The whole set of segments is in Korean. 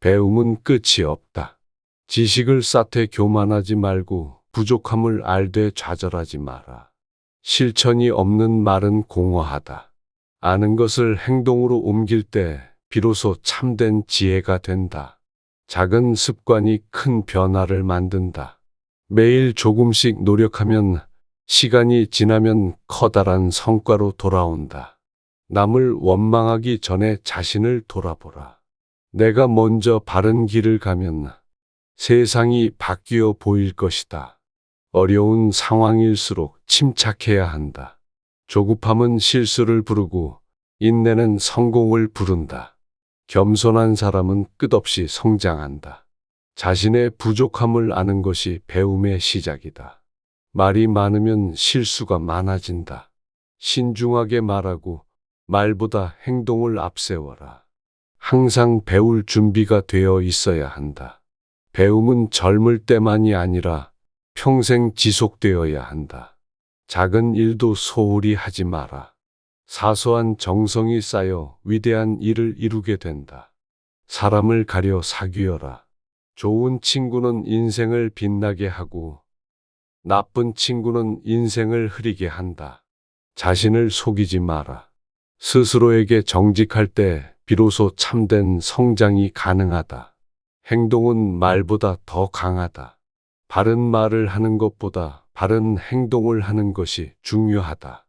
배움은 끝이 없다. 지식을 쌓되 교만하지 말고 부족함을 알되 좌절하지 마라. 실천이 없는 말은 공허하다. 아는 것을 행동으로 옮길 때 비로소 참된 지혜가 된다. 작은 습관이 큰 변화를 만든다. 매일 조금씩 노력하면 시간이 지나면 커다란 성과로 돌아온다. 남을 원망하기 전에 자신을 돌아보라. 내가 먼저 바른 길을 가면 세상이 바뀌어 보일 것이다. 어려운 상황일수록 침착해야 한다. 조급함은 실수를 부르고 인내는 성공을 부른다. 겸손한 사람은 끝없이 성장한다. 자신의 부족함을 아는 것이 배움의 시작이다. 말이 많으면 실수가 많아진다. 신중하게 말하고 말보다 행동을 앞세워라. 항상 배울 준비가 되어 있어야 한다. 배움은 젊을 때만이 아니라 평생 지속되어야 한다. 작은 일도 소홀히 하지 마라. 사소한 정성이 쌓여 위대한 일을 이루게 된다. 사람을 가려 사귀어라. 좋은 친구는 인생을 빛나게 하고 나쁜 친구는 인생을 흐리게 한다. 자신을 속이지 마라. 스스로에게 정직할 때 비로소 참된 성장이 가능하다. 행동은 말보다 더 강하다. 바른 말을 하는 것보다 바른 행동을 하는 것이 중요하다.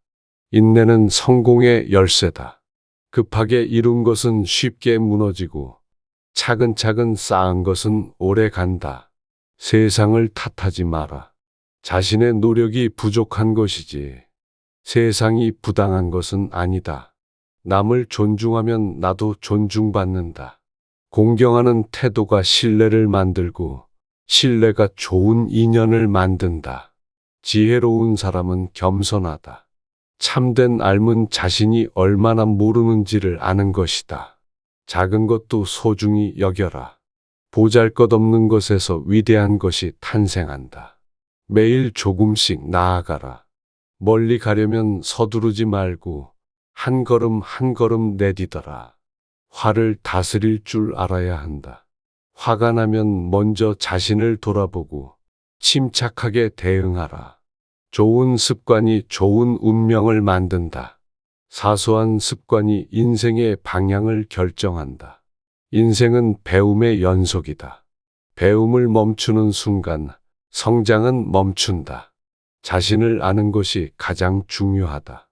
인내는 성공의 열쇠다. 급하게 이룬 것은 쉽게 무너지고 차근차근 쌓은 것은 오래 간다. 세상을 탓하지 마라. 자신의 노력이 부족한 것이지 세상이 부당한 것은 아니다. 남을 존중하면 나도 존중받는다. 공경하는 태도가 신뢰를 만들고 신뢰가 좋은 인연을 만든다. 지혜로운 사람은 겸손하다. 참된 삶은 자신이 얼마나 모르는지를 아는 것이다. 작은 것도 소중히 여겨라. 보잘것없는 것에서 위대한 것이 탄생한다. 매일 조금씩 나아가라. 멀리 가려면 서두르지 말고 한 걸음 한 걸음 내디뎌라. 화를 다스릴 줄 알아야 한다. 화가 나면 먼저 자신을 돌아보고 침착하게 대응하라. 좋은 습관이 좋은 운명을 만든다. 사소한 습관이 인생의 방향을 결정한다. 인생은 배움의 연속이다. 배움을 멈추는 순간 성장은 멈춘다. 자신을 아는 것이 가장 중요하다.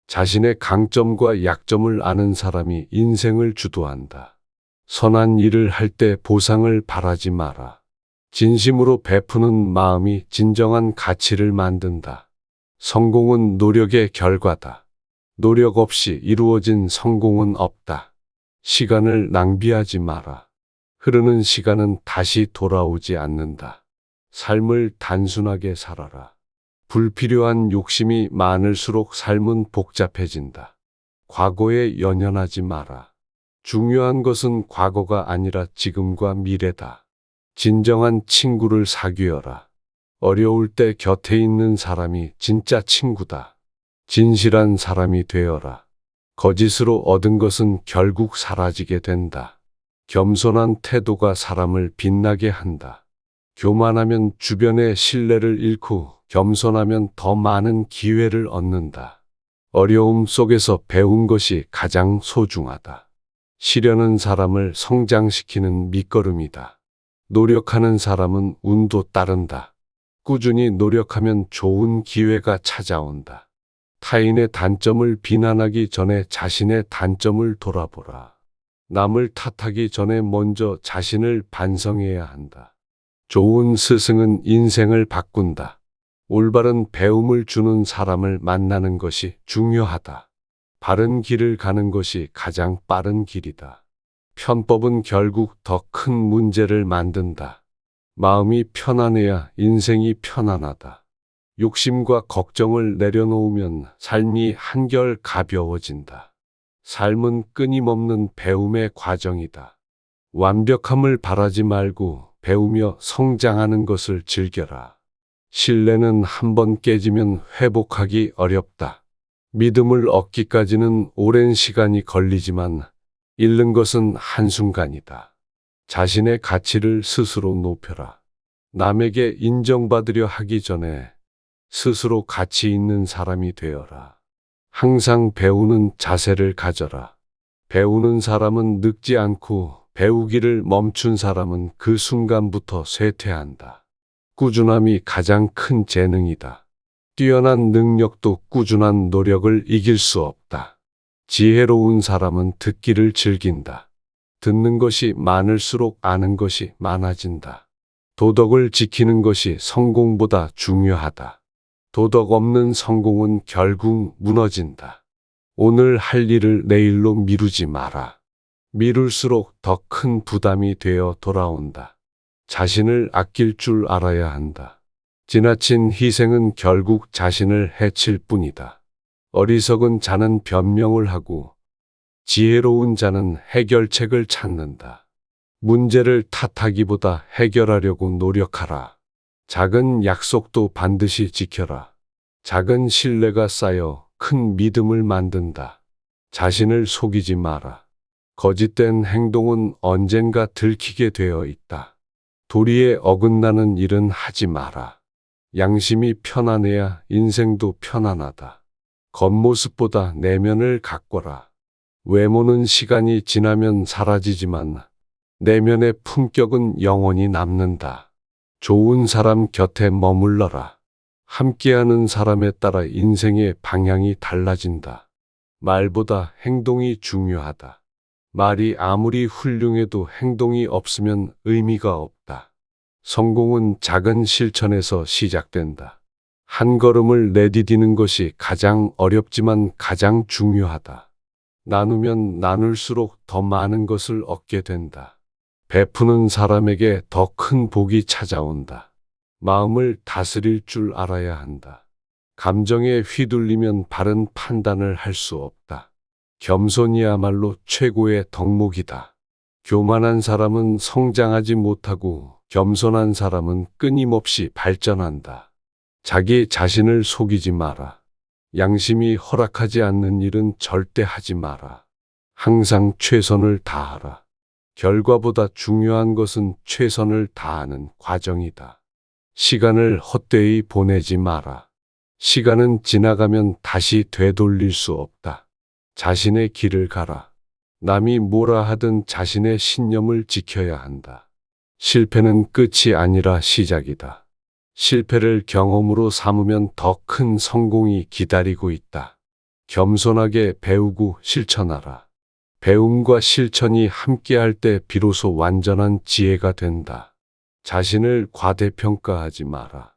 자신의 강점과 약점을 아는 사람이 인생을 주도한다. 선한 일을 할 때 보상을 바라지 마라. 진심으로 베푸는 마음이 진정한 가치를 만든다. 성공은 노력의 결과다. 노력 없이 이루어진 성공은 없다. 시간을 낭비하지 마라. 흐르는 시간은 다시 돌아오지 않는다. 삶을 단순하게 살아라. 불필요한 욕심이 많을수록 삶은 복잡해진다. 과거에 연연하지 마라. 중요한 것은 과거가 아니라 지금과 미래다. 진정한 친구를 사귀어라. 어려울 때 곁에 있는 사람이 진짜 친구다. 진실한 사람이 되어라. 거짓으로 얻은 것은 결국 사라지게 된다. 겸손한 태도가 사람을 빛나게 한다. 교만하면 주변의 신뢰를 잃고 겸손하면 더 많은 기회를 얻는다. 어려움 속에서 배운 것이 가장 소중하다. 시련은 사람을 성장시키는 밑거름이다. 노력하는 사람은 운도 따른다. 꾸준히 노력하면 좋은 기회가 찾아온다. 타인의 단점을 비난하기 전에 자신의 단점을 돌아보라. 남을 탓하기 전에 먼저 자신을 반성해야 한다. 좋은 스승은 인생을 바꾼다. 올바른 배움을 주는 사람을 만나는 것이 중요하다. 바른 길을 가는 것이 가장 빠른 길이다. 편법은 결국 더 큰 문제를 만든다. 마음이 편안해야 인생이 편안하다. 욕심과 걱정을 내려놓으면 삶이 한결 가벼워진다. 삶은 끊임없는 배움의 과정이다. 완벽함을 바라지 말고 배우며 성장하는 것을 즐겨라. 신뢰는 한번 깨지면 회복하기 어렵다. 믿음을 얻기까지는 오랜 시간이 걸리지만 잃는 것은 한순간이다. 자신의 가치를 스스로 높여라. 남에게 인정받으려 하기 전에 스스로 가치 있는 사람이 되어라. 항상 배우는 자세를 가져라. 배우는 사람은 늙지 않고 배우기를 멈춘 사람은 그 순간부터 쇠퇴한다. 꾸준함이 가장 큰 재능이다. 뛰어난 능력도 꾸준한 노력을 이길 수 없다. 지혜로운 사람은 듣기를 즐긴다. 듣는 것이 많을수록 아는 것이 많아진다. 도덕을 지키는 것이 성공보다 중요하다. 도덕 없는 성공은 결국 무너진다. 오늘 할 일을 내일로 미루지 마라. 미룰수록 더 큰 부담이 되어 돌아온다. 자신을 아낄 줄 알아야 한다. 지나친 희생은 결국 자신을 해칠 뿐이다. 어리석은 자는 변명을 하고 지혜로운 자는 해결책을 찾는다. 문제를 탓하기보다 해결하려고 노력하라. 작은 약속도 반드시 지켜라. 작은 신뢰가 쌓여 큰 믿음을 만든다. 자신을 속이지 마라. 거짓된 행동은 언젠가 들키게 되어 있다. 도리에 어긋나는 일은 하지 마라. 양심이 편안해야 인생도 편안하다. 겉모습보다 내면을 가꿔라. 외모는 시간이 지나면 사라지지만 내면의 품격은 영원히 남는다. 좋은 사람 곁에 머물러라. 함께하는 사람에 따라 인생의 방향이 달라진다. 말보다 행동이 중요하다. 말이 아무리 훌륭해도 행동이 없으면 의미가 없다. 성공은 작은 실천에서 시작된다. 한 걸음을 내디디는 것이 가장 어렵지만 가장 중요하다. 나누면 나눌수록 더 많은 것을 얻게 된다. 베푸는 사람에게 더 큰 복이 찾아온다. 마음을 다스릴 줄 알아야 한다. 감정에 휘둘리면 바른 판단을 할 수 없다. 겸손이야말로 최고의 덕목이다. 교만한 사람은 성장하지 못하고 겸손한 사람은 끊임없이 발전한다. 자기 자신을 속이지 마라. 양심이 허락하지 않는 일은 절대 하지 마라. 항상 최선을 다하라. 결과보다 중요한 것은 최선을 다하는 과정이다. 시간을 헛되이 보내지 마라. 시간은 지나가면 다시 되돌릴 수 없다. 자신의 길을 가라. 남이 뭐라 하든 자신의 신념을 지켜야 한다. 실패는 끝이 아니라 시작이다. 실패를 경험으로 삼으면 더 큰 성공이 기다리고 있다. 겸손하게 배우고 실천하라. 배움과 실천이 함께할 때 비로소 완전한 지혜가 된다. 자신을 과대평가하지 마라.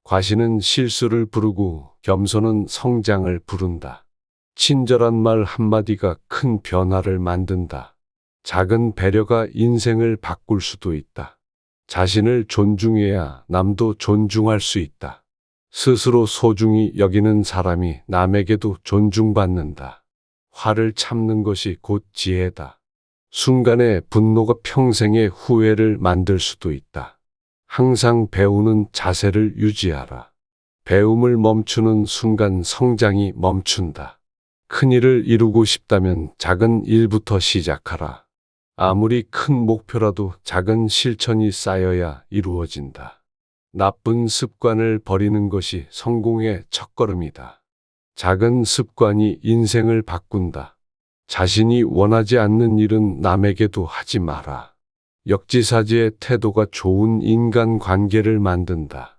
과신은 실수를 부르고 겸손은 성장을 부른다. 친절한 말 한마디가 큰 변화를 만든다. 작은 배려가 인생을 바꿀 수도 있다. 자신을 존중해야 남도 존중할 수 있다. 스스로 소중히 여기는 사람이 남에게도 존중받는다. 화를 참는 것이 곧 지혜다. 순간의 분노가 평생의 후회를 만들 수도 있다. 항상 배우는 자세를 유지하라. 배움을 멈추는 순간 성장이 멈춘다. 큰 일을 이루고 싶다면 작은 일부터 시작하라. 아무리 큰 목표라도 작은 실천이 쌓여야 이루어진다. 나쁜 습관을 버리는 것이 성공의 첫걸음이다. 작은 습관이 인생을 바꾼다. 자신이 원하지 않는 일은 남에게도 하지 마라. 역지사지의 태도가 좋은 인간관계를 만든다.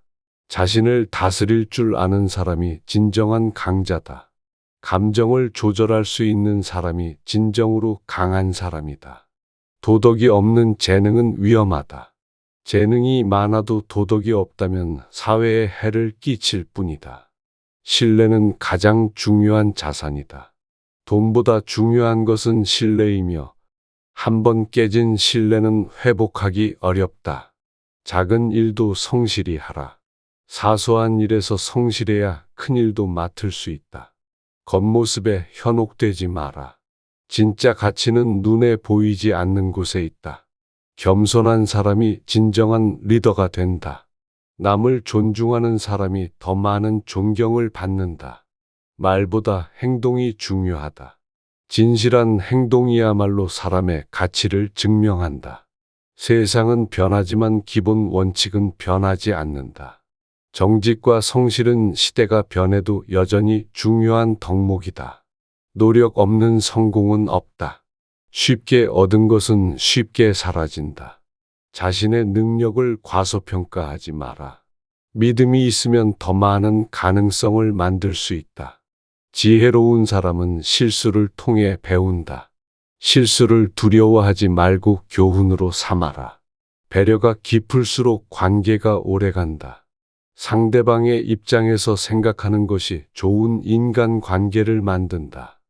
자신을 다스릴 줄 아는 사람이 진정한 강자다. 감정을 조절할 수 있는 사람이 진정으로 강한 사람이다. 도덕이 없는 재능은 위험하다. 재능이 많아도 도덕이 없다면 사회에 해를 끼칠 뿐이다. 신뢰는 가장 중요한 자산이다. 돈보다 중요한 것은 신뢰이며 한번 깨진 신뢰는 회복하기 어렵다. 작은 일도 성실히 하라. 사소한 일에서 성실해야 큰 일도 맡을 수 있다. 겉모습에 현혹되지 마라. 진짜 가치는 눈에 보이지 않는 곳에 있다. 겸손한 사람이 진정한 리더가 된다. 남을 존중하는 사람이 더 많은 존경을 받는다. 말보다 행동이 중요하다. 진실한 행동이야말로 사람의 가치를 증명한다. 세상은 변하지만 기본 원칙은 변하지 않는다. 정직과 성실은 시대가 변해도 여전히 중요한 덕목이다. 노력 없는 성공은 없다. 쉽게 얻은 것은 쉽게 사라진다. 자신의 능력을 과소평가하지 마라. 믿음이 있으면 더 많은 가능성을 만들 수 있다. 지혜로운 사람은 실수를 통해 배운다. 실수를 두려워하지 말고 교훈으로 삼아라. 배려가 깊을수록 관계가 오래간다. 상대방의 입장에서 생각하는 것이 좋은 인간 관계를 만든다.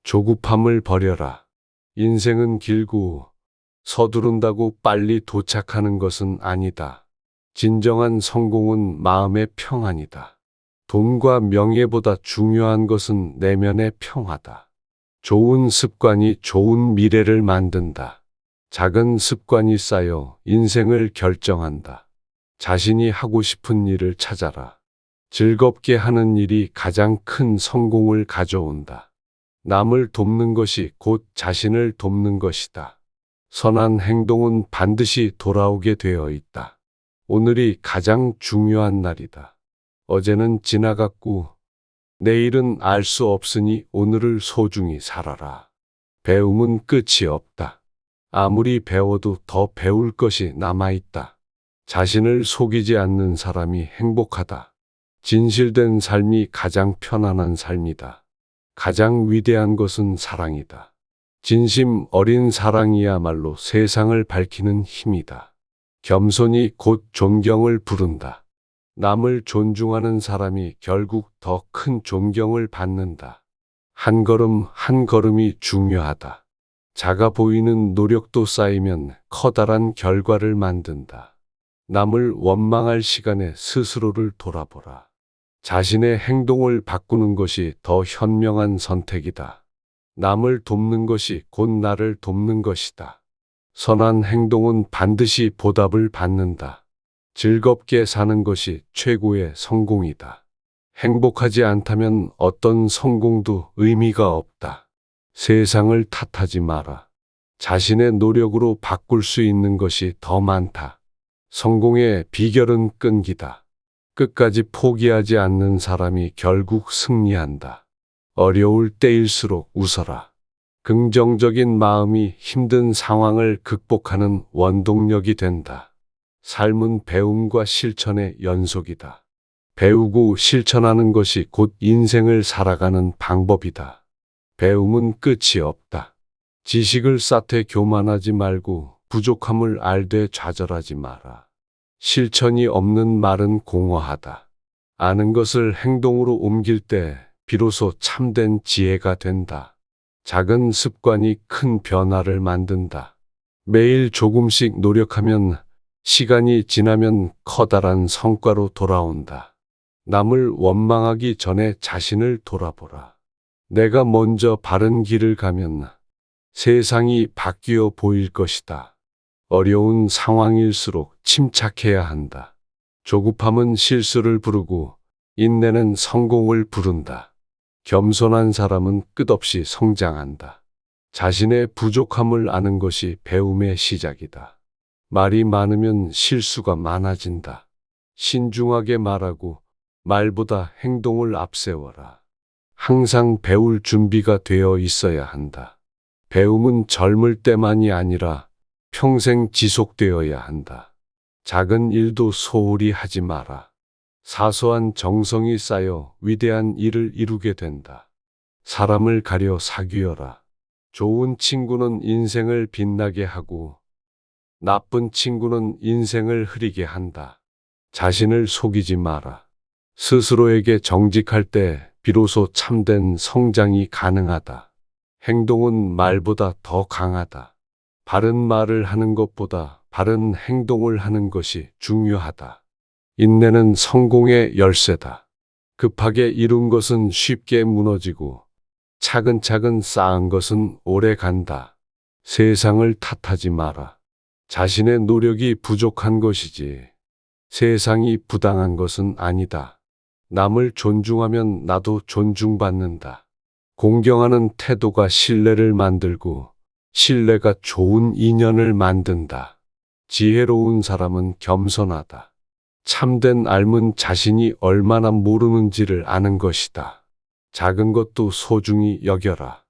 조급함을 버려라. 인생은 길고 서두른다고 빨리 도착하는 것은 아니다. 진정한 성공은 마음의 평안이다. 돈과 명예보다 중요한 것은 내면의 평화다. 좋은 습관이 좋은 미래를 만든다. 작은 습관이 쌓여 인생을 결정한다. 자신이 하고 싶은 일을 찾아라. 즐겁게 하는 일이 가장 큰 성공을 가져온다. 남을 돕는 것이 곧 자신을 돕는 것이다. 선한 행동은 반드시 돌아오게 되어 있다. 오늘이 가장 중요한 날이다. 어제는 지나갔고 내일은 알 수 없으니 오늘을 소중히 살아라. 배움은 끝이 없다. 아무리 배워도 더 배울 것이 남아있다. 자신을 속이지 않는 사람이 행복하다. 진실된 삶이 가장 편안한 삶이다. 가장 위대한 것은 사랑이다. 진심 어린 사랑이야말로 세상을 밝히는 힘이다. 겸손이 곧 존경을 부른다. 남을 존중하는 사람이 결국 더 큰 존경을 받는다. 한 걸음 한 걸음이 중요하다. 작아 보이는 노력도 쌓이면 커다란 결과를 만든다. 남을 원망할 시간에 스스로를 돌아보라. 자신의 행동을 바꾸는 것이 더 현명한 선택이다. 남을 돕는 것이 곧 나를 돕는 것이다. 선한 행동은 반드시 보답을 받는다. 즐겁게 사는 것이 최고의 성공이다. 행복하지 않다면 어떤 성공도 의미가 없다. 세상을 탓하지 마라. 자신의 노력으로 바꿀 수 있는 것이 더 많다. 성공의 비결은 끈기다. 끝까지 포기하지 않는 사람이 결국 승리한다. 어려울 때일수록 웃어라. 긍정적인 마음이 힘든 상황을 극복하는 원동력이 된다. 삶은 배움과 실천의 연속이다. 배우고 실천하는 것이 곧 인생을 살아가는 방법이다. 배움은 끝이 없다. 지식을 쌓되 교만하지 말고 부족함을 알되 좌절하지 마라. 실천이 없는 말은 공허하다. 아는 것을 행동으로 옮길 때 비로소 참된 지혜가 된다. 작은 습관이 큰 변화를 만든다. 매일 조금씩 노력하면 시간이 지나면 커다란 성과로 돌아온다. 남을 원망하기 전에 자신을 돌아보라. 내가 먼저 바른 길을 가면 세상이 바뀌어 보일 것이다. 어려운 상황일수록 침착해야 한다. 조급함은 실수를 부르고 인내는 성공을 부른다. 겸손한 사람은 끝없이 성장한다. 자신의 부족함을 아는 것이 배움의 시작이다. 말이 많으면 실수가 많아진다. 신중하게 말하고 말보다 행동을 앞세워라. 항상 배울 준비가 되어 있어야 한다. 배움은 젊을 때만이 아니라 평생 지속되어야 한다. 작은 일도 소홀히 하지 마라. 사소한 정성이 쌓여 위대한 일을 이루게 된다. 사람을 가려 사귀어라. 좋은 친구는 인생을 빛나게 하고 나쁜 친구는 인생을 흐리게 한다. 자신을 속이지 마라. 스스로에게 정직할 때 비로소 참된 성장이 가능하다. 행동은 말보다 더 강하다. 바른 말을 하는 것보다 바른 행동을 하는 것이 중요하다. 인내는 성공의 열쇠다. 급하게 이룬 것은 쉽게 무너지고 차근차근 쌓은 것은 오래 간다. 세상을 탓하지 마라. 자신의 노력이 부족한 것이지 세상이 부당한 것은 아니다. 남을 존중하면 나도 존중받는다. 공경하는 태도가 신뢰를 만들고 신뢰가 좋은 인연을 만든다. 지혜로운 사람은 겸손하다. 참된 삶은 자신이 얼마나 모르는지를 아는 것이다. 작은 것도 소중히 여겨라.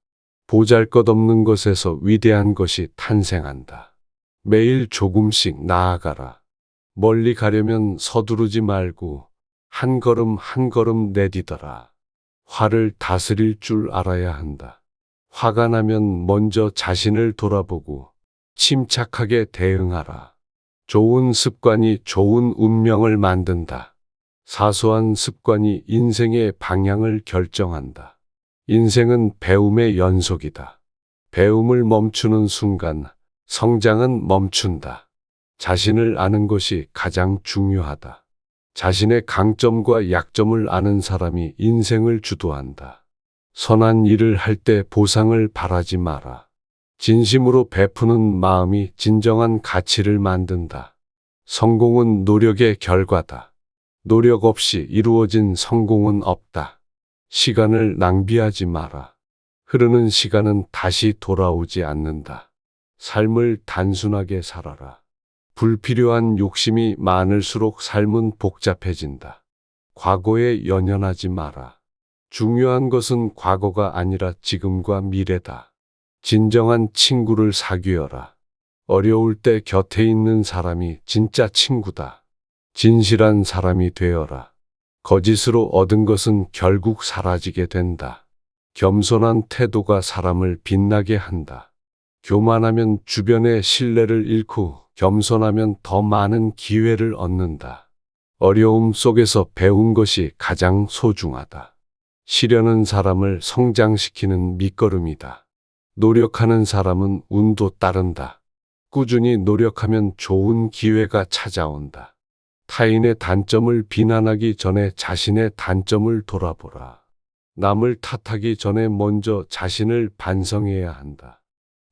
보잘것없는 것에서 위대한 것이 탄생한다. 매일 조금씩 나아가라. 멀리 가려면 서두르지 말고 한 걸음 한 걸음 내디뎌라. 화를 다스릴 줄 알아야 한다. 화가 나면 먼저 자신을 돌아보고 침착하게 대응하라. 좋은 습관이 좋은 운명을 만든다. 사소한 습관이 인생의 방향을 결정한다. 인생은 배움의 연속이다. 배움을 멈추는 순간 성장은 멈춘다. 자신을 아는 것이 가장 중요하다. 자신의 강점과 약점을 아는 사람이 인생을 주도한다. 선한 일을 할 때 보상을 바라지 마라. 진심으로 베푸는 마음이 진정한 가치를 만든다. 성공은 노력의 결과다. 노력 없이 이루어진 성공은 없다. 시간을 낭비하지 마라. 흐르는 시간은 다시 돌아오지 않는다. 삶을 단순하게 살아라. 불필요한 욕심이 많을수록 삶은 복잡해진다. 과거에 연연하지 마라. 중요한 것은 과거가 아니라 지금과 미래다. 진정한 친구를 사귀어라. 어려울 때 곁에 있는 사람이 진짜 친구다. 진실한 사람이 되어라. 거짓으로 얻은 것은 결국 사라지게 된다. 겸손한 태도가 사람을 빛나게 한다. 교만하면 주변의 신뢰를 잃고 겸손하면 더 많은 기회를 얻는다. 어려움 속에서 배운 것이 가장 소중하다. 시련은 사람을 성장시키는 밑거름이다. 노력하는 사람은 운도 따른다. 꾸준히 노력하면 좋은 기회가 찾아온다. 타인의 단점을 비난하기 전에 자신의 단점을 돌아보라. 남을 탓하기 전에 먼저 자신을 반성해야 한다.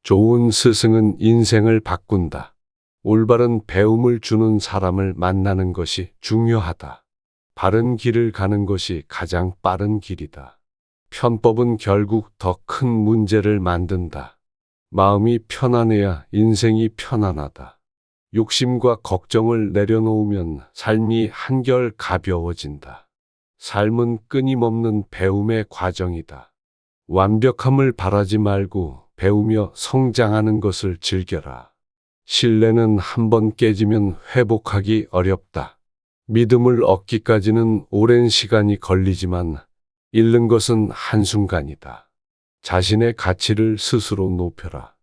좋은 스승은 인생을 바꾼다. 올바른 배움을 주는 사람을 만나는 것이 중요하다. 바른 길을 가는 것이 가장 빠른 길이다. 편법은 결국 더 큰 문제를 만든다. 마음이 편안해야 인생이 편안하다. 욕심과 걱정을 내려놓으면 삶이 한결 가벼워진다. 삶은 끊임없는 배움의 과정이다. 완벽함을 바라지 말고 배우며 성장하는 것을 즐겨라. 신뢰는 한번 깨지면 회복하기 어렵다. 믿음을 얻기까지는 오랜 시간이 걸리지만 잃는 것은 한순간이다. 자신의 가치를 스스로 높여라.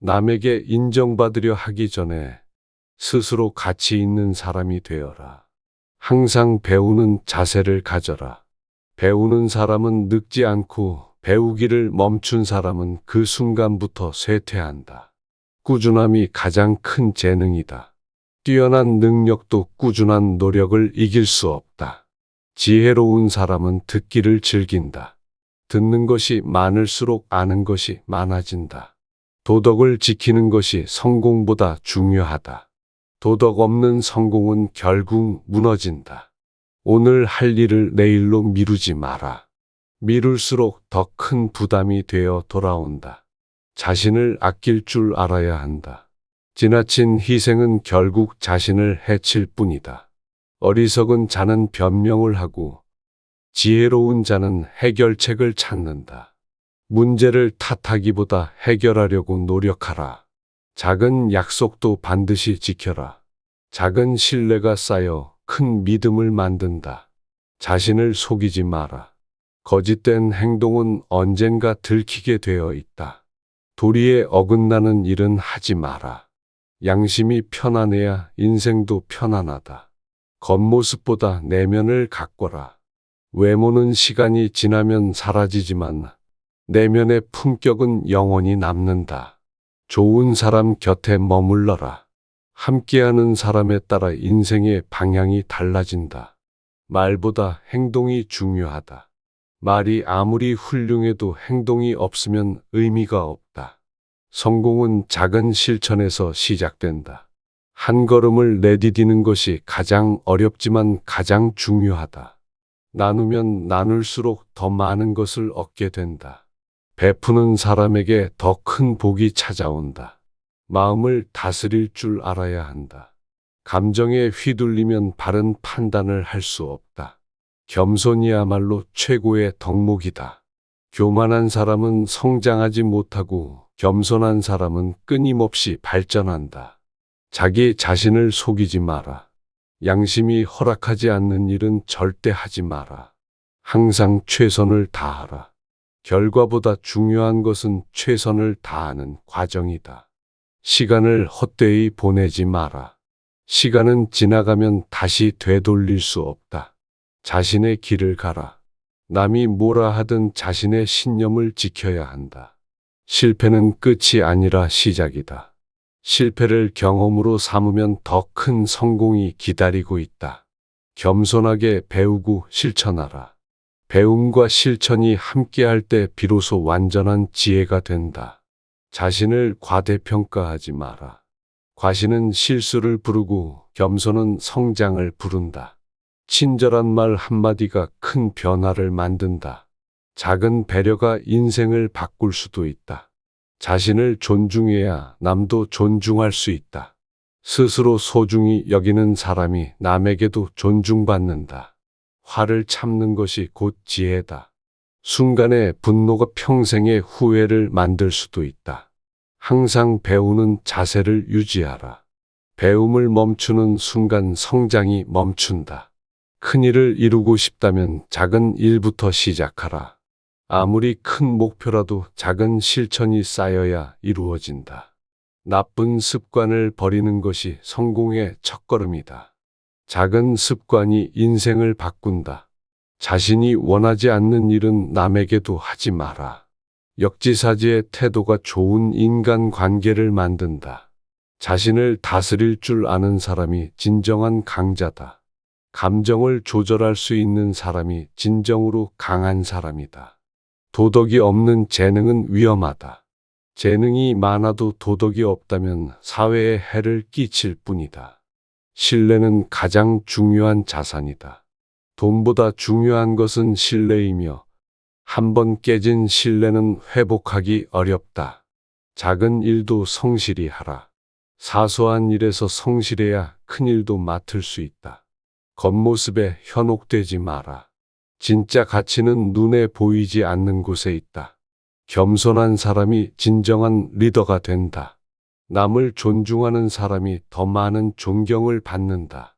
남에게 인정받으려 하기 전에 스스로 가치 있는 사람이 되어라. 항상 배우는 자세를 가져라. 배우는 사람은 늙지 않고 배우기를 멈춘 사람은 그 순간부터 쇠퇴한다. 꾸준함이 가장 큰 재능이다. 뛰어난 능력도 꾸준한 노력을 이길 수 없다. 지혜로운 사람은 듣기를 즐긴다. 듣는 것이 많을수록 아는 것이 많아진다. 도덕을 지키는 것이 성공보다 중요하다. 도덕 없는 성공은 결국 무너진다. 오늘 할 일을 내일로 미루지 마라. 미룰수록 더 큰 부담이 되어 돌아온다. 자신을 아낄 줄 알아야 한다. 지나친 희생은 결국 자신을 해칠 뿐이다. 어리석은 자는 변명을 하고 지혜로운 자는 해결책을 찾는다. 문제를 탓하기보다 해결하려고 노력하라. 작은 약속도 반드시 지켜라. 작은 신뢰가 쌓여 큰 믿음을 만든다. 자신을 속이지 마라. 거짓된 행동은 언젠가 들키게 되어 있다. 도리에 어긋나는 일은 하지 마라. 양심이 편안해야 인생도 편안하다. 겉모습보다 내면을 가꿔라. 외모는 시간이 지나면 사라지지만 내면의 품격은 영원히 남는다. 좋은 사람 곁에 머물러라. 함께하는 사람에 따라 인생의 방향이 달라진다. 말보다 행동이 중요하다. 말이 아무리 훌륭해도 행동이 없으면 의미가 없다. 성공은 작은 실천에서 시작된다. 한 걸음을 내디디는 것이 가장 어렵지만 가장 중요하다. 나누면 나눌수록 더 많은 것을 얻게 된다. 베푸는 사람에게 더 큰 복이 찾아온다. 마음을 다스릴 줄 알아야 한다. 감정에 휘둘리면 바른 판단을 할 수 없다. 겸손이야말로 최고의 덕목이다. 교만한 사람은 성장하지 못하고 겸손한 사람은 끊임없이 발전한다. 자기 자신을 속이지 마라. 양심이 허락하지 않는 일은 절대 하지 마라. 항상 최선을 다하라. 결과보다 중요한 것은 최선을 다하는 과정이다. 시간을 헛되이 보내지 마라. 시간은 지나가면 다시 되돌릴 수 없다. 자신의 길을 가라. 남이 뭐라 하든 자신의 신념을 지켜야 한다. 실패는 끝이 아니라 시작이다. 실패를 경험으로 삼으면 더 큰 성공이 기다리고 있다. 겸손하게 배우고 실천하라. 배움과 실천이 함께할 때 비로소 완전한 지혜가 된다. 자신을 과대평가하지 마라. 과신은 실수를 부르고 겸손은 성장을 부른다. 친절한 말 한마디가 큰 변화를 만든다. 작은 배려가 인생을 바꿀 수도 있다. 자신을 존중해야 남도 존중할 수 있다. 스스로 소중히 여기는 사람이 남에게도 존중받는다. 화를 참는 것이 곧 지혜다. 순간의 분노가 평생의 후회를 만들 수도 있다. 항상 배우는 자세를 유지하라. 배움을 멈추는 순간 성장이 멈춘다. 큰 일을 이루고 싶다면 작은 일부터 시작하라. 아무리 큰 목표라도 작은 실천이 쌓여야 이루어진다. 나쁜 습관을 버리는 것이 성공의 첫걸음이다. 작은 습관이 인생을 바꾼다. 자신이 원하지 않는 일은 남에게도 하지 마라. 역지사지의 태도가 좋은 인간관계를 만든다. 자신을 다스릴 줄 아는 사람이 진정한 강자다. 감정을 조절할 수 있는 사람이 진정으로 강한 사람이다. 도덕이 없는 재능은 위험하다. 재능이 많아도 도덕이 없다면 사회에 해를 끼칠 뿐이다. 신뢰는 가장 중요한 자산이다. 돈보다 중요한 것은 신뢰이며 한번 깨진 신뢰는 회복하기 어렵다. 작은 일도 성실히 하라. 사소한 일에서 성실해야 큰 일도 맡을 수 있다. 겉모습에 현혹되지 마라. 진짜 가치는 눈에 보이지 않는 곳에 있다. 겸손한 사람이 진정한 리더가 된다. 남을 존중하는 사람이 더 많은 존경을 받는다.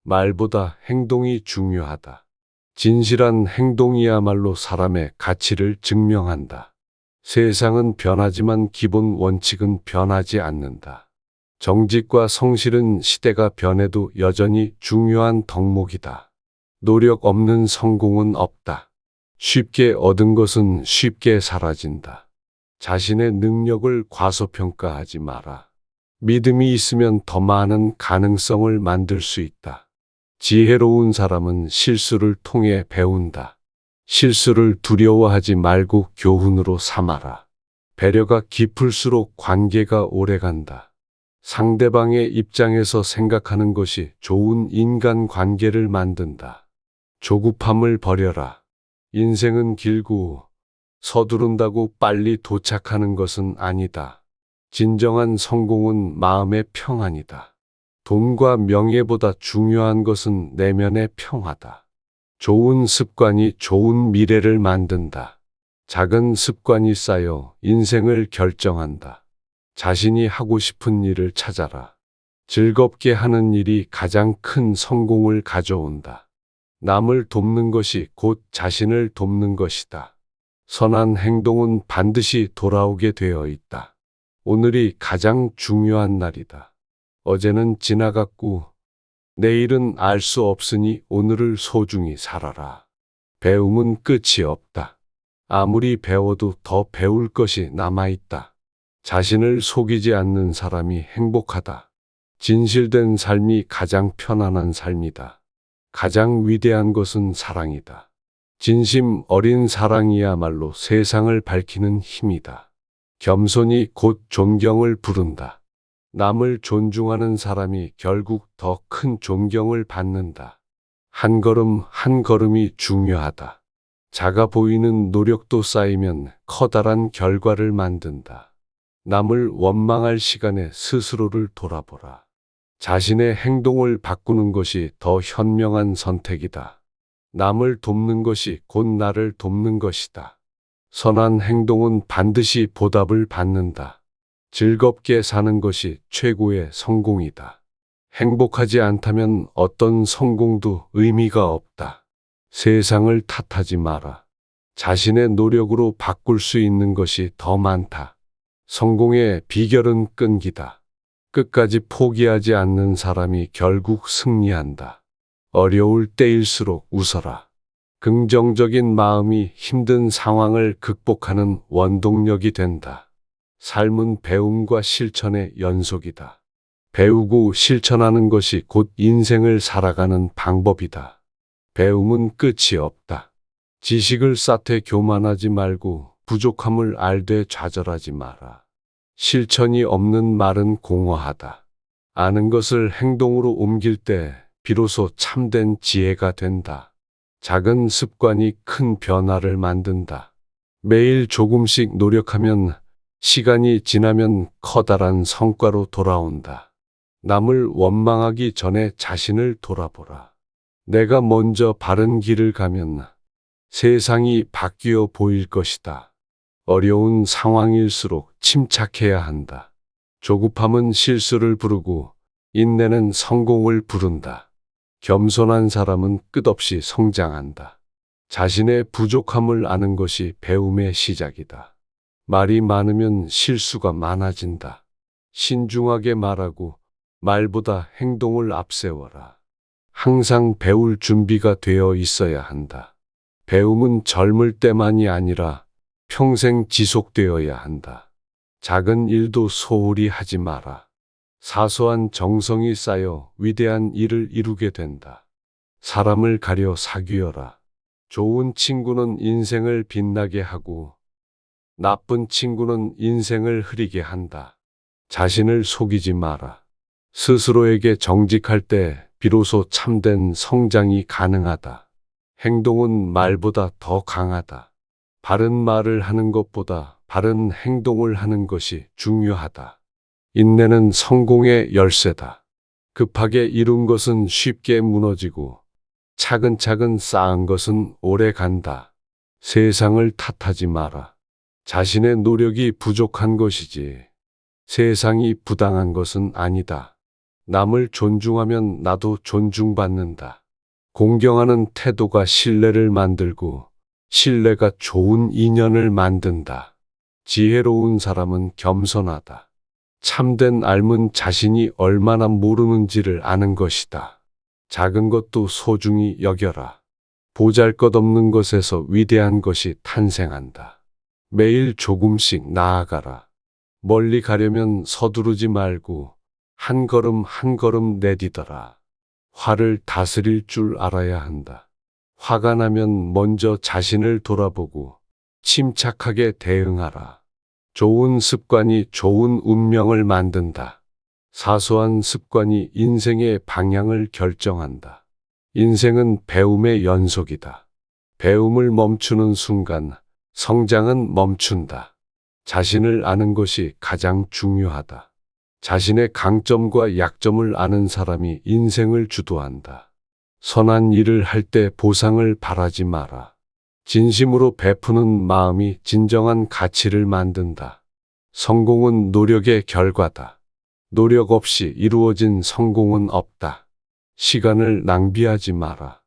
말보다 행동이 중요하다. 진실한 행동이야말로 사람의 가치를 증명한다. 세상은 변하지만 기본 원칙은 변하지 않는다. 정직과 성실은 시대가 변해도 여전히 중요한 덕목이다. 노력 없는 성공은 없다. 쉽게 얻은 것은 쉽게 사라진다. 자신의 능력을 과소평가하지 마라. 믿음이 있으면 더 많은 가능성을 만들 수 있다. 지혜로운 사람은 실수를 통해 배운다. 실수를 두려워하지 말고 교훈으로 삼아라. 배려가 깊을수록 관계가 오래간다. 상대방의 입장에서 생각하는 것이 좋은 인간관계를 만든다. 조급함을 버려라. 인생은 길고 서두른다고 빨리 도착하는 것은 아니다. 진정한 성공은 마음의 평안이다. 돈과 명예보다 중요한 것은 내면의 평화다. 좋은 습관이 좋은 미래를 만든다. 작은 습관이 쌓여 인생을 결정한다. 자신이 하고 싶은 일을 찾아라. 즐겁게 하는 일이 가장 큰 성공을 가져온다. 남을 돕는 것이 곧 자신을 돕는 것이다. 선한 행동은 반드시 돌아오게 되어 있다. 오늘이 가장 중요한 날이다. 어제는 지나갔고 내일은 알 수 없으니 오늘을 소중히 살아라. 배움은 끝이 없다. 아무리 배워도 더 배울 것이 남아있다. 자신을 속이지 않는 사람이 행복하다. 진실된 삶이 가장 편안한 삶이다. 가장 위대한 것은 사랑이다. 진심 어린 사랑이야말로 세상을 밝히는 힘이다. 겸손이 곧 존경을 부른다. 남을 존중하는 사람이 결국 더 큰 존경을 받는다. 한 걸음 한 걸음이 중요하다. 작아 보이는 노력도 쌓이면 커다란 결과를 만든다. 남을 원망할 시간에 스스로를 돌아보라. 자신의 행동을 바꾸는 것이 더 현명한 선택이다. 남을 돕는 것이 곧 나를 돕는 것이다. 선한 행동은 반드시 보답을 받는다. 즐겁게 사는 것이 최고의 성공이다. 행복하지 않다면 어떤 성공도 의미가 없다. 세상을 탓하지 마라. 자신의 노력으로 바꿀 수 있는 것이 더 많다. 성공의 비결은 끈기다. 끝까지 포기하지 않는 사람이 결국 승리한다. 어려울 때일수록 웃어라. 긍정적인 마음이 힘든 상황을 극복하는 원동력이 된다. 삶은 배움과 실천의 연속이다. 배우고 실천하는 것이 곧 인생을 살아가는 방법이다. 배움은 끝이 없다. 지식을 쌓되 교만하지 말고 부족함을 알되 좌절하지 마라. 실천이 없는 말은 공허하다. 아는 것을 행동으로 옮길 때 비로소 참된 지혜가 된다. 작은 습관이 큰 변화를 만든다. 매일 조금씩 노력하면 시간이 지나면 커다란 성과로 돌아온다. 남을 원망하기 전에 자신을 돌아보라. 내가 먼저 바른 길을 가면 세상이 바뀌어 보일 것이다. 어려운 상황일수록 침착해야 한다. 조급함은 실수를 부르고 인내는 성공을 부른다. 겸손한 사람은 끝없이 성장한다. 자신의 부족함을 아는 것이 배움의 시작이다. 말이 많으면 실수가 많아진다. 신중하게 말하고 말보다 행동을 앞세워라. 항상 배울 준비가 되어 있어야 한다. 배움은 젊을 때만이 아니라 평생 지속되어야 한다. 작은 일도 소홀히 하지 마라. 사소한 정성이 쌓여 위대한 일을 이루게 된다. 사람을 가려 사귀어라. 좋은 친구는 인생을 빛나게 하고 나쁜 친구는 인생을 흐리게 한다. 자신을 속이지 마라. 스스로에게 정직할 때 비로소 참된 성장이 가능하다. 행동은 말보다 더 강하다. 바른 말을 하는 것보다 바른 행동을 하는 것이 중요하다. 인내는 성공의 열쇠다. 급하게 이룬 것은 쉽게 무너지고 차근차근 쌓은 것은 오래 간다. 세상을 탓하지 마라. 자신의 노력이 부족한 것이지 세상이 부당한 것은 아니다. 남을 존중하면 나도 존중받는다. 공경하는 태도가 신뢰를 만들고 신뢰가 좋은 인연을 만든다. 지혜로운 사람은 겸손하다. 참된 삶은 자신이 얼마나 모르는지를 아는 것이다. 작은 것도 소중히 여겨라. 보잘것없는 것에서 위대한 것이 탄생한다. 매일 조금씩 나아가라. 멀리 가려면 서두르지 말고 한 걸음 한 걸음 내디뎌라. 화를 다스릴 줄 알아야 한다. 화가 나면 먼저 자신을 돌아보고 침착하게 대응하라. 좋은 습관이 좋은 운명을 만든다. 사소한 습관이 인생의 방향을 결정한다. 인생은 배움의 연속이다. 배움을 멈추는 순간 성장은 멈춘다. 자신을 아는 것이 가장 중요하다. 자신의 강점과 약점을 아는 사람이 인생을 주도한다. 선한 일을 할 때 보상을 바라지 마라. 진심으로 베푸는 마음이 진정한 가치를 만든다. 성공은 노력의 결과다. 노력 없이 이루어진 성공은 없다. 시간을 낭비하지 마라.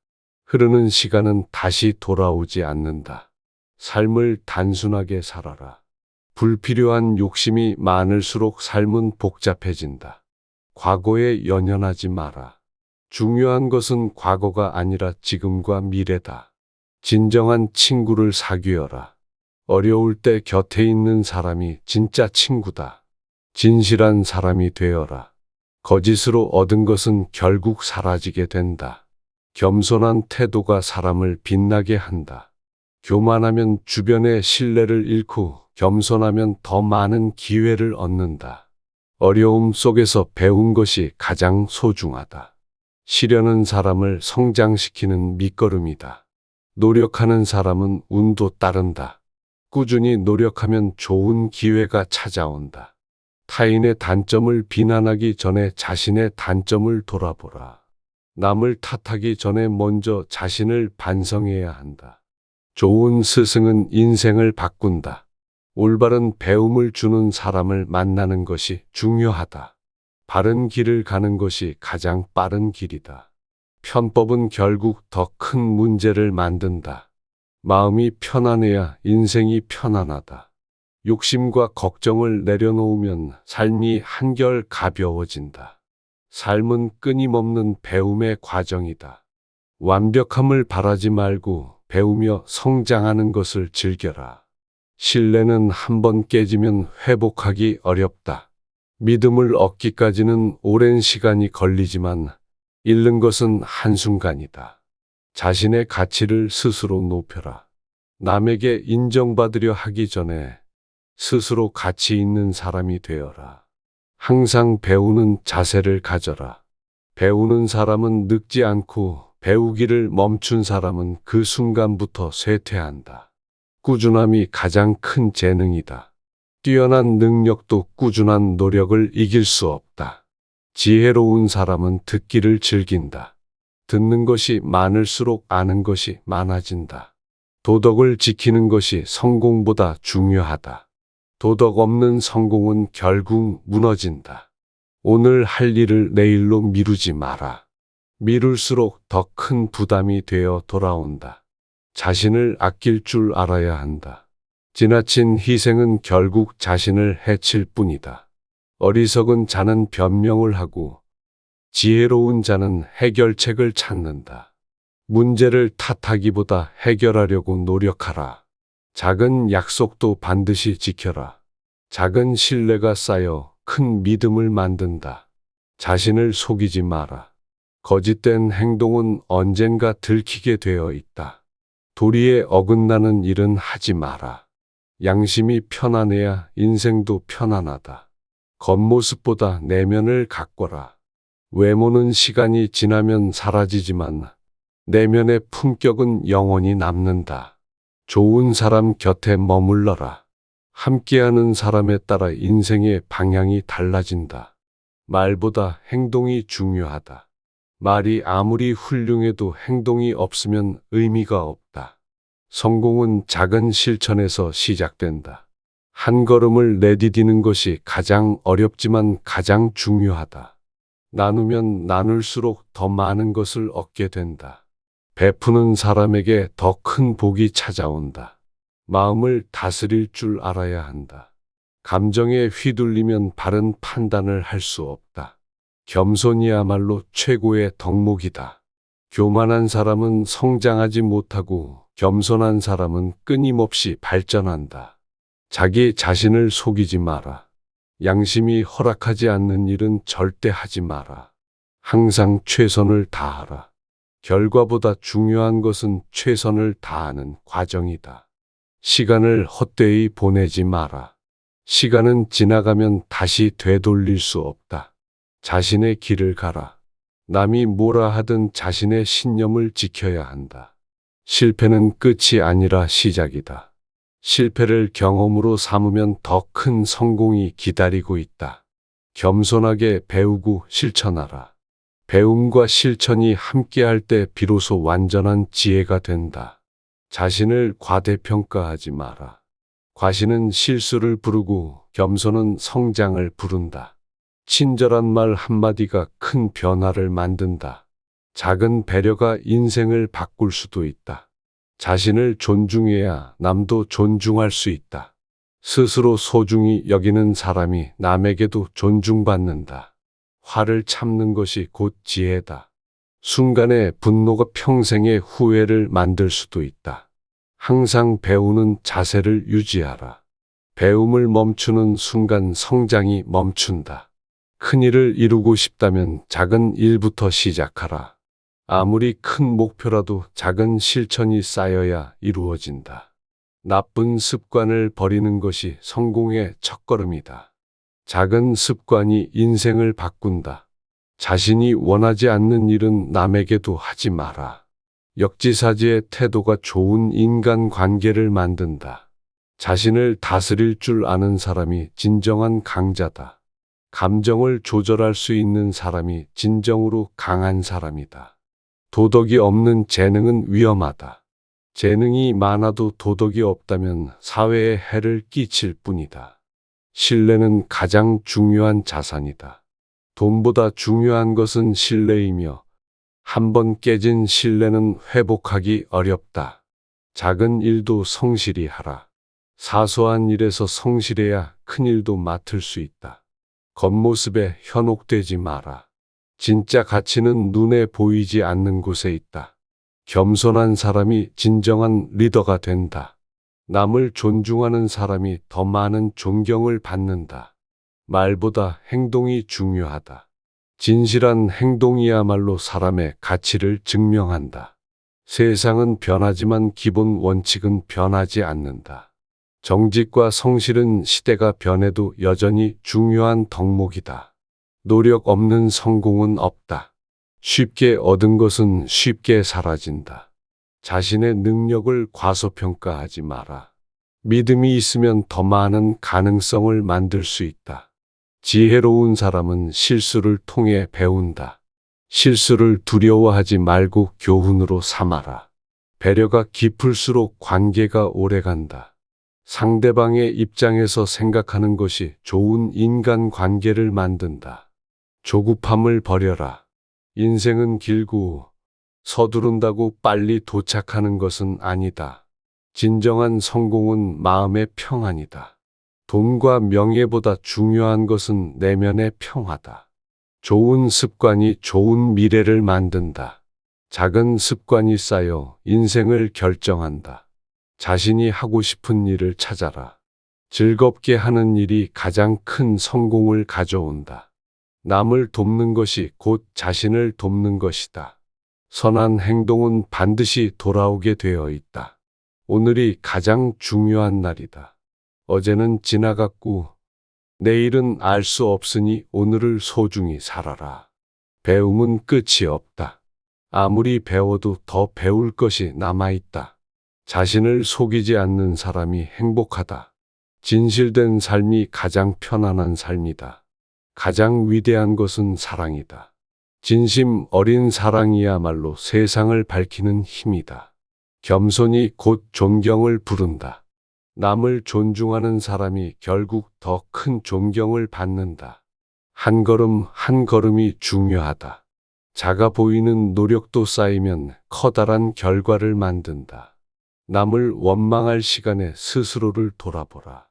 흐르는 시간은 다시 돌아오지 않는다. 삶을 단순하게 살아라. 불필요한 욕심이 많을수록 삶은 복잡해진다. 과거에 연연하지 마라. 중요한 것은 과거가 아니라 지금과 미래다. 진정한 친구를 사귀어라. 어려울 때 곁에 있는 사람이 진짜 친구다. 진실한 사람이 되어라. 거짓으로 얻은 것은 결국 사라지게 된다. 겸손한 태도가 사람을 빛나게 한다. 교만하면 주변의 신뢰를 잃고 겸손하면 더 많은 기회를 얻는다. 어려움 속에서 배운 것이 가장 소중하다. 시련은 사람을 성장시키는 밑거름이다. 노력하는 사람은 운도 따른다. 꾸준히 노력하면 좋은 기회가 찾아온다. 타인의 단점을 비난하기 전에 자신의 단점을 돌아보라. 남을 탓하기 전에 먼저 자신을 반성해야 한다. 좋은 스승은 인생을 바꾼다. 올바른 배움을 주는 사람을 만나는 것이 중요하다. 바른 길을 가는 것이 가장 빠른 길이다. 편법은 결국 더 큰 문제를 만든다. 마음이 편안해야 인생이 편안하다. 욕심과 걱정을 내려놓으면 삶이 한결 가벼워진다. 삶은 끊임없는 배움의 과정이다. 완벽함을 바라지 말고 배우며 성장하는 것을 즐겨라. 신뢰는 한번 깨지면 회복하기 어렵다. 믿음을 얻기까지는 오랜 시간이 걸리지만 잃는 것은 한순간이다. 자신의 가치를 스스로 높여라. 남에게 인정받으려 하기 전에 스스로 가치 있는 사람이 되어라. 항상 배우는 자세를 가져라. 배우는 사람은 늙지 않고 배우기를 멈춘 사람은 그 순간부터 쇠퇴한다. 꾸준함이 가장 큰 재능이다. 뛰어난 능력도 꾸준한 노력을 이길 수 없다. 지혜로운 사람은 듣기를 즐긴다. 듣는 것이 많을수록 아는 것이 많아진다. 도덕을 지키는 것이 성공보다 중요하다. 도덕 없는 성공은 결국 무너진다. 오늘 할 일을 내일로 미루지 마라. 미룰수록 더 큰 부담이 되어 돌아온다. 자신을 아낄 줄 알아야 한다. 지나친 희생은 결국 자신을 해칠 뿐이다. 어리석은 자는 변명을 하고 지혜로운 자는 해결책을 찾는다. 문제를 탓하기보다 해결하려고 노력하라. 작은 약속도 반드시 지켜라. 작은 신뢰가 쌓여 큰 믿음을 만든다. 자신을 속이지 마라. 거짓된 행동은 언젠가 들키게 되어 있다. 도리에 어긋나는 일은 하지 마라. 양심이 편안해야 인생도 편안하다. 겉모습보다 내면을 가꿔라. 외모는 시간이 지나면 사라지지만 내면의 품격은 영원히 남는다. 좋은 사람 곁에 머물러라. 함께하는 사람에 따라 인생의 방향이 달라진다. 말보다 행동이 중요하다. 말이 아무리 훌륭해도 행동이 없으면 의미가 없다. 성공은 작은 실천에서 시작된다. 한 걸음을 내디디는 것이 가장 어렵지만 가장 중요하다. 나누면 나눌수록 더 많은 것을 얻게 된다. 베푸는 사람에게 더 큰 복이 찾아온다. 마음을 다스릴 줄 알아야 한다. 감정에 휘둘리면 바른 판단을 할 수 없다. 겸손이야말로 최고의 덕목이다. 교만한 사람은 성장하지 못하고 겸손한 사람은 끊임없이 발전한다. 자기 자신을 속이지 마라. 양심이 허락하지 않는 일은 절대 하지 마라. 항상 최선을 다하라. 결과보다 중요한 것은 최선을 다하는 과정이다. 시간을 헛되이 보내지 마라. 시간은 지나가면 다시 되돌릴 수 없다. 자신의 길을 가라. 남이 뭐라 하든 자신의 신념을 지켜야 한다. 실패는 끝이 아니라 시작이다. 실패를 경험으로 삼으면 더 큰 성공이 기다리고 있다. 겸손하게 배우고 실천하라. 배움과 실천이 함께할 때 비로소 완전한 지혜가 된다. 자신을 과대평가하지 마라. 과신은 실수를 부르고 겸손은 성장을 부른다. 친절한 말 한마디가 큰 변화를 만든다. 작은 배려가 인생을 바꿀 수도 있다. 자신을 존중해야 남도 존중할 수 있다. 스스로 소중히 여기는 사람이 남에게도 존중받는다. 화를 참는 것이 곧 지혜다. 순간의 분노가 평생의 후회를 만들 수도 있다. 항상 배우는 자세를 유지하라. 배움을 멈추는 순간 성장이 멈춘다. 큰 일을 이루고 싶다면 작은 일부터 시작하라. 아무리 큰 목표라도 작은 실천이 쌓여야 이루어진다. 나쁜 습관을 버리는 것이 성공의 첫걸음이다. 작은 습관이 인생을 바꾼다. 자신이 원하지 않는 일은 남에게도 하지 마라. 역지사지의 태도가 좋은 인간관계를 만든다. 자신을 다스릴 줄 아는 사람이 진정한 강자다. 감정을 조절할 수 있는 사람이 진정으로 강한 사람이다. 도덕이 없는 재능은 위험하다. 재능이 많아도 도덕이 없다면 사회에 해를 끼칠 뿐이다. 신뢰는 가장 중요한 자산이다. 돈보다 중요한 것은 신뢰이며 한번 깨진 신뢰는 회복하기 어렵다. 작은 일도 성실히 하라. 사소한 일에서 성실해야 큰 일도 맡을 수 있다. 겉모습에 현혹되지 마라. 진짜 가치는 눈에 보이지 않는 곳에 있다. 겸손한 사람이 진정한 리더가 된다. 남을 존중하는 사람이 더 많은 존경을 받는다. 말보다 행동이 중요하다. 진실한 행동이야말로 사람의 가치를 증명한다. 세상은 변하지만 기본 원칙은 변하지 않는다. 정직과 성실은 시대가 변해도 여전히 중요한 덕목이다. 노력 없는 성공은 없다. 쉽게 얻은 것은 쉽게 사라진다. 자신의 능력을 과소평가하지 마라. 믿음이 있으면 더 많은 가능성을 만들 수 있다. 지혜로운 사람은 실수를 통해 배운다. 실수를 두려워하지 말고 교훈으로 삼아라. 배려가 깊을수록 관계가 오래간다. 상대방의 입장에서 생각하는 것이 좋은 인간 관계를 만든다. 조급함을 버려라. 인생은 길고 서두른다고 빨리 도착하는 것은 아니다. 진정한 성공은 마음의 평안이다. 돈과 명예보다 중요한 것은 내면의 평화다. 좋은 습관이 좋은 미래를 만든다. 작은 습관이 쌓여 인생을 결정한다. 자신이 하고 싶은 일을 찾아라. 즐겁게 하는 일이 가장 큰 성공을 가져온다. 남을 돕는 것이 곧 자신을 돕는 것이다. 선한 행동은 반드시 돌아오게 되어 있다. 오늘이 가장 중요한 날이다. 어제는 지나갔고 내일은 알 수 없으니 오늘을 소중히 살아라. 배움은 끝이 없다. 아무리 배워도 더 배울 것이 남아있다. 자신을 속이지 않는 사람이 행복하다. 진실된 삶이 가장 편안한 삶이다. 가장 위대한 것은 사랑이다. 진심 어린 사랑이야말로 세상을 밝히는 힘이다. 겸손이 곧 존경을 부른다. 남을 존중하는 사람이 결국 더 큰 존경을 받는다. 한 걸음 한 걸음이 중요하다. 작아 보이는 노력도 쌓이면 커다란 결과를 만든다. 남을 원망할 시간에 스스로를 돌아보라.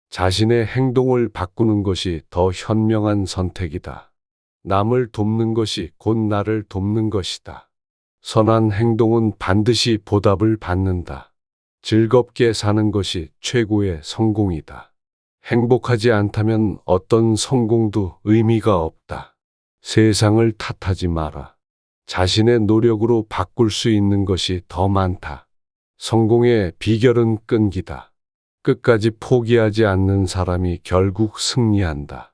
자신의 행동을 바꾸는 것이 더 현명한 선택이다. 남을 돕는 것이 곧 나를 돕는 것이다. 선한 행동은 반드시 보답을 받는다. 즐겁게 사는 것이 최고의 성공이다. 행복하지 않다면 어떤 성공도 의미가 없다. 세상을 탓하지 마라. 자신의 노력으로 바꿀 수 있는 것이 더 많다. 성공의 비결은 끈기다. 끝까지 포기하지 않는 사람이 결국 승리한다.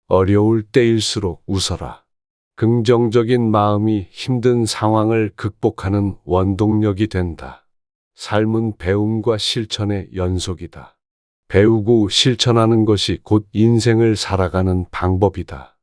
어려울 때일수록 웃어라. 긍정적인 마음이 힘든 상황을 극복하는 원동력이 된다. 삶은 배움과 실천의 연속이다. 배우고 실천하는 것이 곧 인생을 살아가는 방법이다.